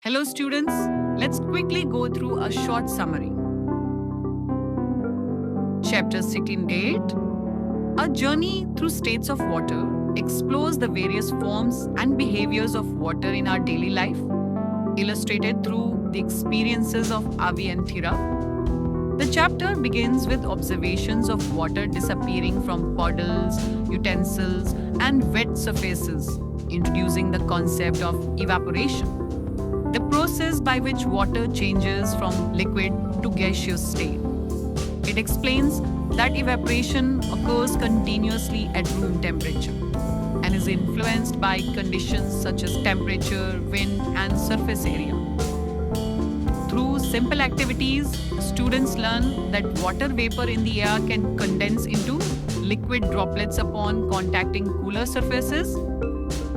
Hello students, let's quickly go through a short summary. Chapter 16.8 A journey through states of water explores the various forms and behaviors of water in our daily life, illustrated through the experiences of Avi and Thira. The chapter begins with observations of water disappearing from puddles, utensils, and wet surfaces, introducing the concept of evaporation, the process by which water changes from liquid to gaseous state. It explains that evaporation occurs continuously at room temperature and is influenced by conditions such as temperature, wind, and surface area. Through simple activities, students learn that water vapor in the air can condense into liquid droplets upon contacting cooler surfaces,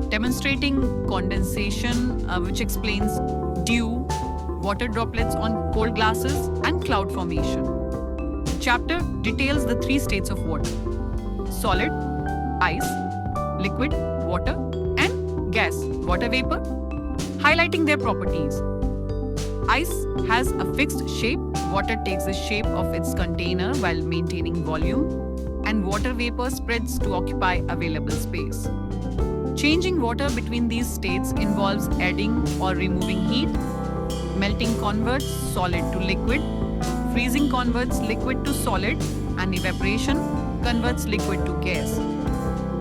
demonstrating condensation, which explains dew, water droplets on cold glasses, and cloud formation. The chapter details the three states of water: solid, ice, liquid, water, and gas, water vapor, highlighting their properties. Ice has a fixed shape, water takes the shape of its container while maintaining volume, and water vapor spreads to occupy available space. Changing water between these states involves adding or removing heat. Melting converts solid to liquid, freezing converts liquid to solid, and evaporation converts liquid to gas.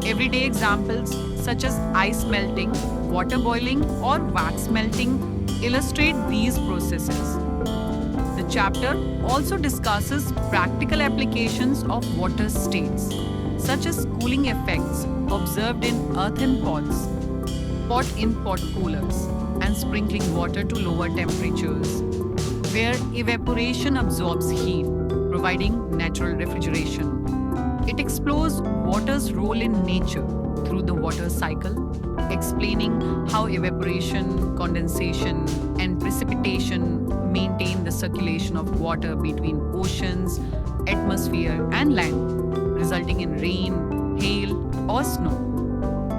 Everyday examples such as ice melting, water boiling, or wax melting illustrate these processes. The chapter also discusses practical applications of water states, such as cooling effects observed in earthen pots, pot-in-pot coolers, and sprinkling water to lower temperatures, where evaporation absorbs heat, providing natural refrigeration. It explores water's role in nature through the water cycle, explaining how evaporation, condensation, and precipitation maintain the circulation of water between oceans, atmosphere, and land, resulting in rain, hail, or snow.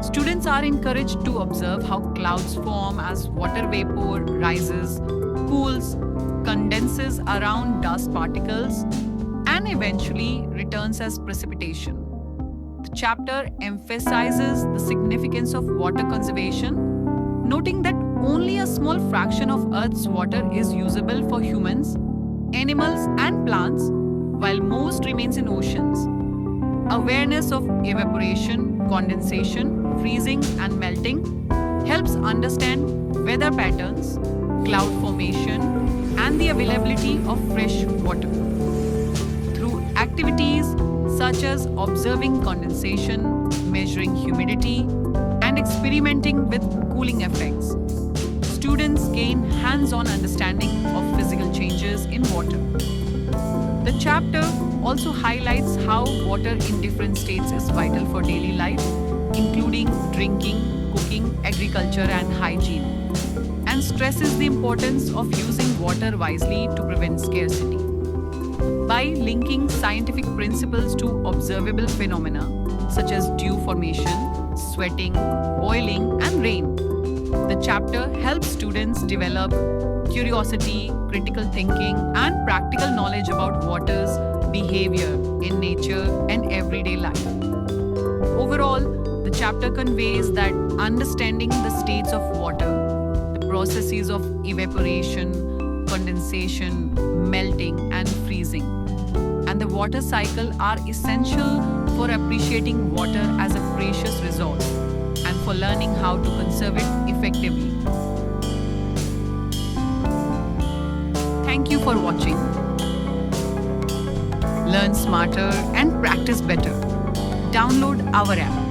Students are encouraged to observe how clouds form as water vapor rises, cools, condenses around dust particles, and eventually returns as precipitation. The chapter emphasizes the significance of water conservation, noting that only a small fraction of Earth's water is usable for humans, animals, and plants, while most remains in oceans. Awareness of evaporation, condensation, freezing, and melting helps understand weather patterns, cloud formation, and the availability of fresh water. Through activities such as observing condensation, measuring humidity, and experimenting with cooling effects, students gain hands-on understanding of physical changes in water. The chapter also highlights how water in different states is vital for daily life, including drinking, cooking, agriculture, and hygiene, and stresses the importance of using water wisely to prevent scarcity. By linking scientific principles to observable phenomena such as dew formation, sweating, boiling, and rain, the chapter helps students develop curiosity, critical thinking, and practical knowledge about water's behavior in nature and everyday life. Overall, the chapter conveys that understanding the states of water, the processes of evaporation, condensation, melting, and freezing, and the water cycle are essential for appreciating water as a precious resource and for learning how to conserve it effectively. Thank you for watching. Learn smarter and practice better. Download our app.